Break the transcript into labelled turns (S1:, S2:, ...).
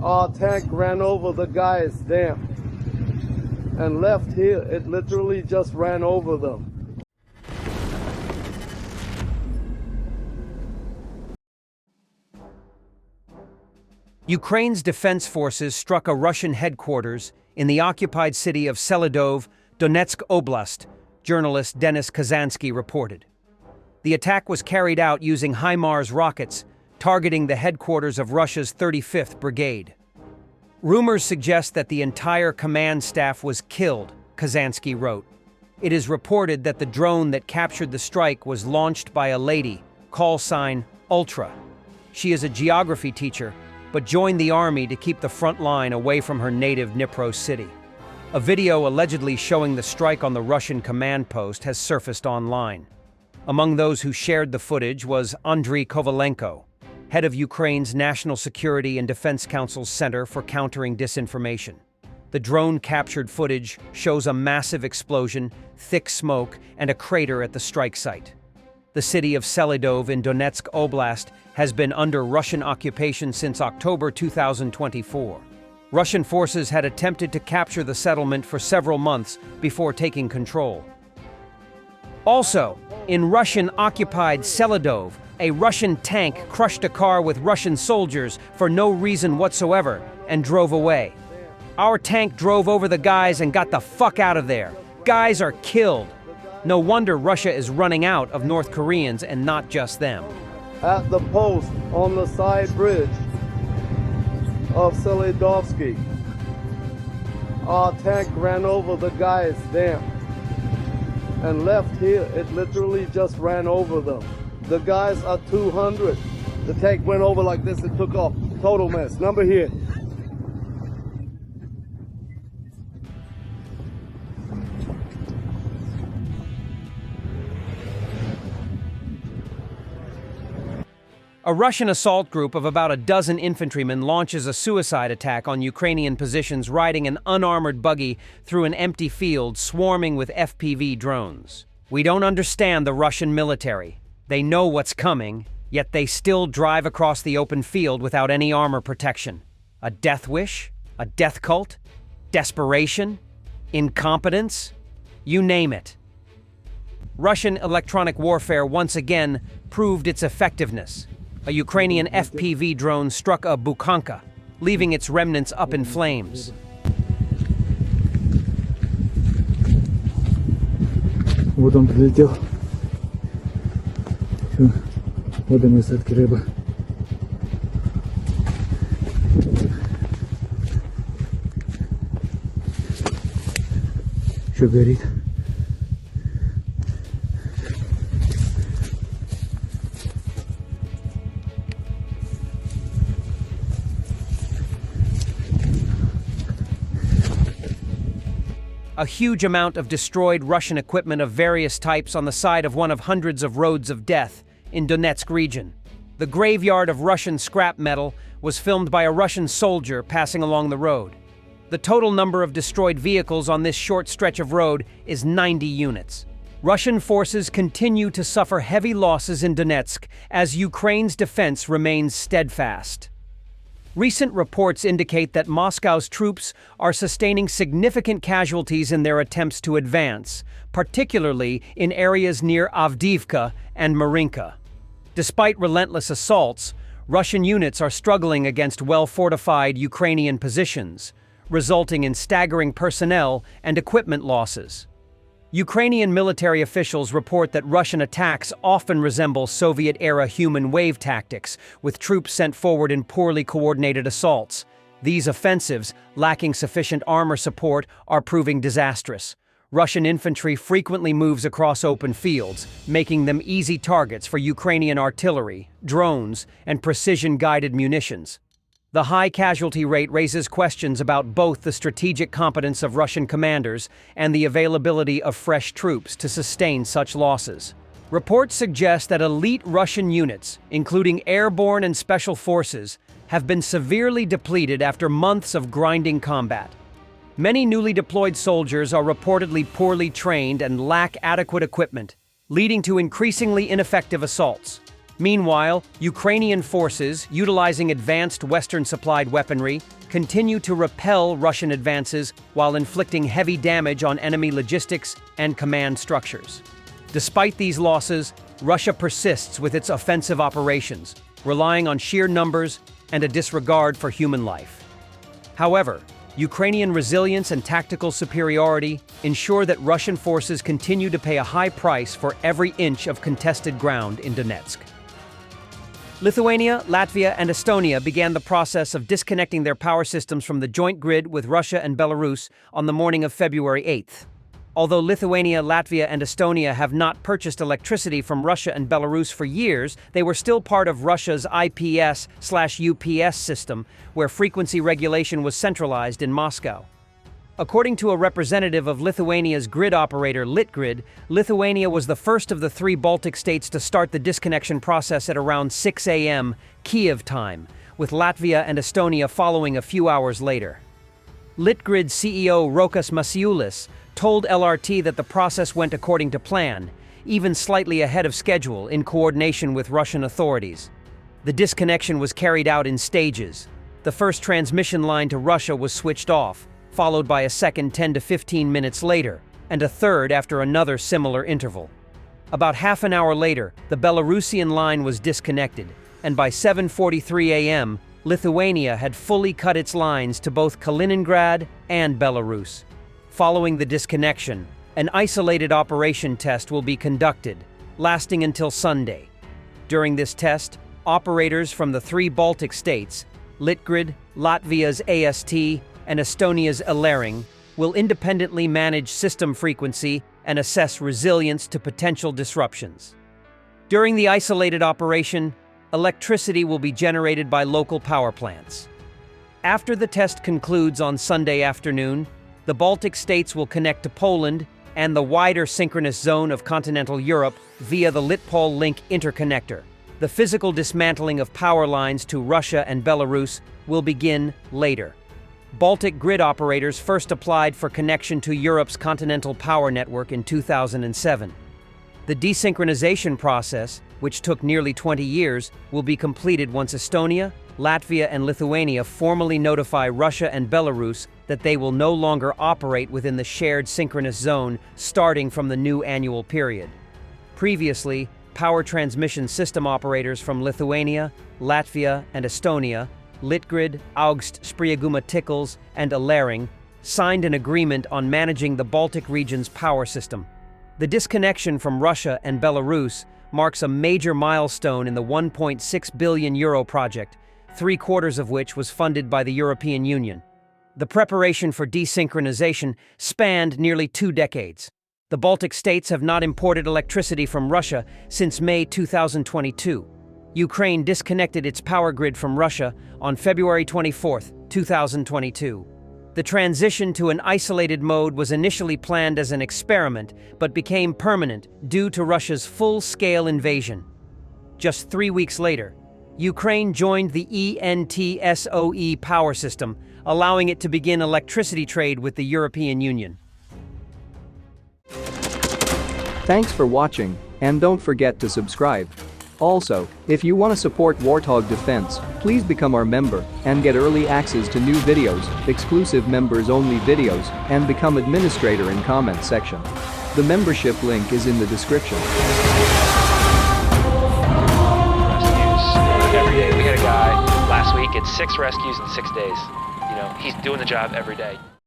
S1: Our tank ran over the guys, damn, and left here. It literally just ran over them.
S2: Ukraine's defense forces struck a Russian headquarters in the occupied city of Selydove, Donetsk Oblast, journalist Denis Kazansky reported. The attack was carried out using Himars rockets, targeting the headquarters of Russia's 35th Brigade. Rumors suggest that the entire command staff was killed, Kazansky wrote. It is reported that the drone that captured the strike was launched by a lady, call sign Ultra. She is a geography teacher, but joined the army to keep the front line away from her native Dnipro city. A video allegedly showing the strike on the Russian command post has surfaced online. Among those who shared the footage was Andriy Kovalenko, head of Ukraine's National Security and Defense Council's Center for Countering Disinformation. The drone-captured footage shows a massive explosion, thick smoke, and a crater at the strike site. The city of Selydove in Donetsk Oblast has been under Russian occupation since October 2024. Russian forces had attempted to capture the settlement for several months before taking control. Also, in Russian-occupied Selydove, a Russian tank crushed a car with Russian soldiers for no reason whatsoever and drove away. Our tank drove over the guys and got the fuck out of there. Guys are killed. No wonder Russia is running out of North Koreans, and not just them.
S1: At the post on the side bridge of Selydovsky, our tank ran over the guys, damn, and left here. It literally just ran over them. The guys are 200. The tank went over like this and took off. Total mess. Number here.
S2: A Russian assault group of about a dozen infantrymen launches a suicide attack on Ukrainian positions riding an unarmored buggy through an empty field swarming with FPV drones. We don't understand the Russian military. They know what's coming, yet they still drive across the open field without any armor protection. A death wish? A death cult? Desperation? Incompetence? You name it. Russian electronic warfare once again proved its effectiveness. A Ukrainian FPV drone struck a Bukhanka, leaving its remnants up in flames.
S3: Вот он прилетел. Все, вот и остатки рыбы. Еще горит.
S2: A huge amount of destroyed Russian equipment of various types on the side of one of hundreds of roads of death in Donetsk region. The graveyard of Russian scrap metal was filmed by a Russian soldier passing along the road. The total number of destroyed vehicles on this short stretch of road is 90 units. Russian forces continue to suffer heavy losses in Donetsk as Ukraine's defense remains steadfast. Recent reports indicate that Moscow's troops are sustaining significant casualties in their attempts to advance, particularly in areas near Avdiivka and Marinka. Despite relentless assaults, Russian units are struggling against well-fortified Ukrainian positions, resulting in staggering personnel and equipment losses. Ukrainian military officials report that Russian attacks often resemble Soviet-era human wave tactics, with troops sent forward in poorly coordinated assaults. These offensives, lacking sufficient armor support, are proving disastrous. Russian infantry frequently moves across open fields, making them easy targets for Ukrainian artillery, drones, and precision-guided munitions. The high casualty rate raises questions about both the strategic competence of Russian commanders and the availability of fresh troops to sustain such losses. Reports suggest that elite Russian units, including airborne and special forces, have been severely depleted after months of grinding combat. Many newly deployed soldiers are reportedly poorly trained and lack adequate equipment, leading to increasingly ineffective assaults. Meanwhile, Ukrainian forces, utilizing advanced Western-supplied weaponry, continue to repel Russian advances while inflicting heavy damage on enemy logistics and command structures. Despite these losses, Russia persists with its offensive operations, relying on sheer numbers and a disregard for human life. However, Ukrainian resilience and tactical superiority ensure that Russian forces continue to pay a high price for every inch of contested ground in Donetsk. Lithuania, Latvia, and Estonia began the process of disconnecting their power systems from the joint grid with Russia and Belarus on the morning of February 8th. Although Lithuania, Latvia, and Estonia have not purchased electricity from Russia and Belarus for years, they were still part of Russia's IPS/UPS system, where frequency regulation was centralized in Moscow. According to a representative of Lithuania's grid operator Litgrid, Lithuania was the first of the three Baltic states to start the disconnection process at around 6 a.m. Kiev time, with Latvia and Estonia following a few hours later. Litgrid CEO Rokas Masiulis told LRT that the process went according to plan, even slightly ahead of schedule in coordination with Russian authorities. The disconnection was carried out in stages. The first transmission line to Russia was switched off, followed by a second 10 to 15 minutes later, and a third after another similar interval. About half an hour later, the Belarusian line was disconnected, and by 7:43 a.m., Lithuania had fully cut its lines to both Kaliningrad and Belarus. Following the disconnection, an isolated operation test will be conducted, lasting until Sunday. During this test, operators from the three Baltic states, Litgrid, Latvia's AST, and Estonia's Elering, will independently manage system frequency and assess resilience to potential disruptions. During the isolated operation, electricity will be generated by local power plants. After the test concludes on Sunday afternoon, the Baltic states will connect to Poland and the wider synchronous zone of continental Europe via the Litpol Link interconnector. The physical dismantling of power lines to Russia and Belarus will begin later. Baltic grid operators first applied for connection to Europe's continental power network in 2007. The desynchronization process, which took nearly 20 years, will be completed once Estonia, Latvia, and Lithuania formally notify Russia and Belarus that they will no longer operate within the shared synchronous zone starting from the new annual period. Previously, power transmission system operators from Lithuania, Latvia, and Estonia, Litgrid, Augst, Sprieguma-Tickles, and Elering, signed an agreement on managing the Baltic region's power system. The disconnection from Russia and Belarus marks a major milestone in the €1.6 billion project, three-quarters of which was funded by the European Union. The preparation for desynchronization spanned nearly 2 decades. The Baltic states have not imported electricity from Russia since May 2022. Ukraine disconnected its power grid from Russia on February 24, 2022. The transition to an isolated mode was initially planned as an experiment, but became permanent due to Russia's full-scale invasion. Just 3 weeks later, Ukraine joined the ENTSOE power system, allowing it to begin electricity trade with the European Union.
S4: Thanks for watching, and don't forget to subscribe. Also, if you want to support Warthog Defense, please become our member and get early access to new videos, exclusive members-only videos, and become administrator in comment section. The membership link is in the description.
S5: Rescues every day. We had a guy last week at 6 rescues in 6 days. You know, he's doing the job every day.